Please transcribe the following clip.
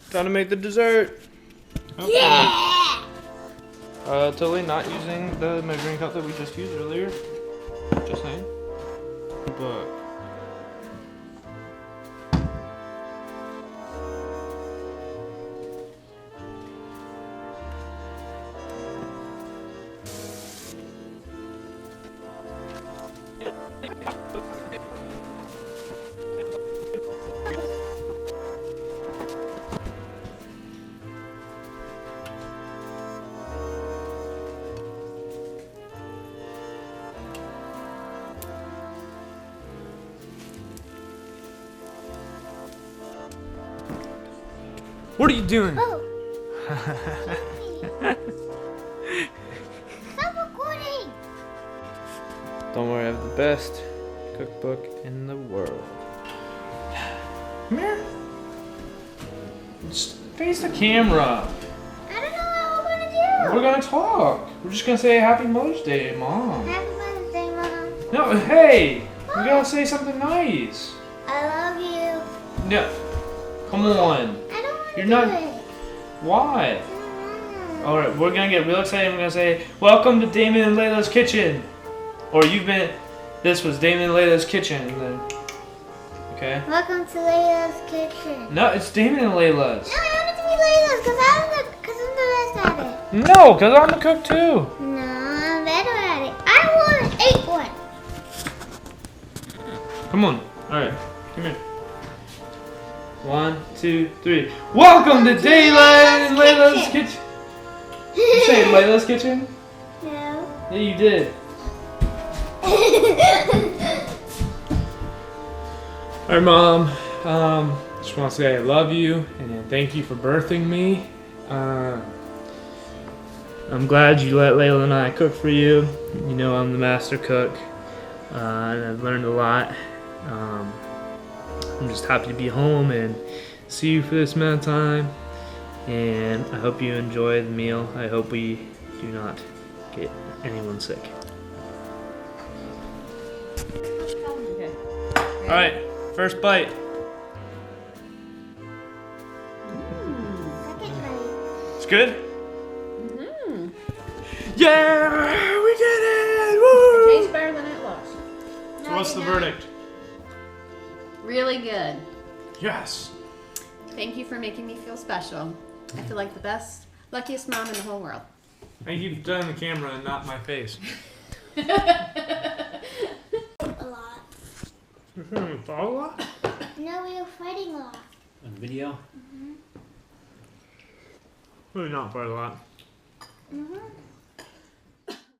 Time to make the dessert. Okay. Yeah! Totally not using the measuring cup that we just used earlier. Just saying. But what are you doing? Oh. Stop recording! Don't worry, I have the best cookbook in the world. Come here. Just face the camera. I don't know what we're gonna do. We're gonna talk. We're just gonna say Happy Mother's Day, Mom. Happy Mother's Day, Mom. No, hey! We gotta say something nice. I love you. No. Come on. I don't want to You're do not- it. Why? I don't know. Alright, we're gonna get real excited. We're gonna say, welcome to Daymon and Layla's kitchen. Or this was Daymon and Layla's kitchen. And then, okay? Welcome to Layla's kitchen. No, it's Daymon and Layla's. No, I want it to be Layla's because I'm the best at it. No, because I'm the cook too. No, I'm better at it. I want 8 one. Come on. Alright, come here. 1, 2, 3. Welcome to Daymon and Layla's kitchen. You say Layla's kitchen? No. Yeah, you did. Alright, Mom. Just want to say I love you and thank you for birthing me. I'm glad you let Layla and I cook for you. You know I'm the master cook, and I've learned a lot. I'm just happy to be home and see you for this amount of time. And I hope you enjoy the meal. I hope we do not get anyone sick. Okay. Alright, first bite. Second bite. It's good? Mm-hmm. Yeah! We did it! It Woo! tastes better than it looks. So what's the verdict? Really good. Yes. Thank you for making me feel special. I feel like the best, luckiest mom in the whole world. Thank you for turning the camera and not my face. A lot. You're feeling a lot? No, we were fighting a lot. On video? Really not quite a lot.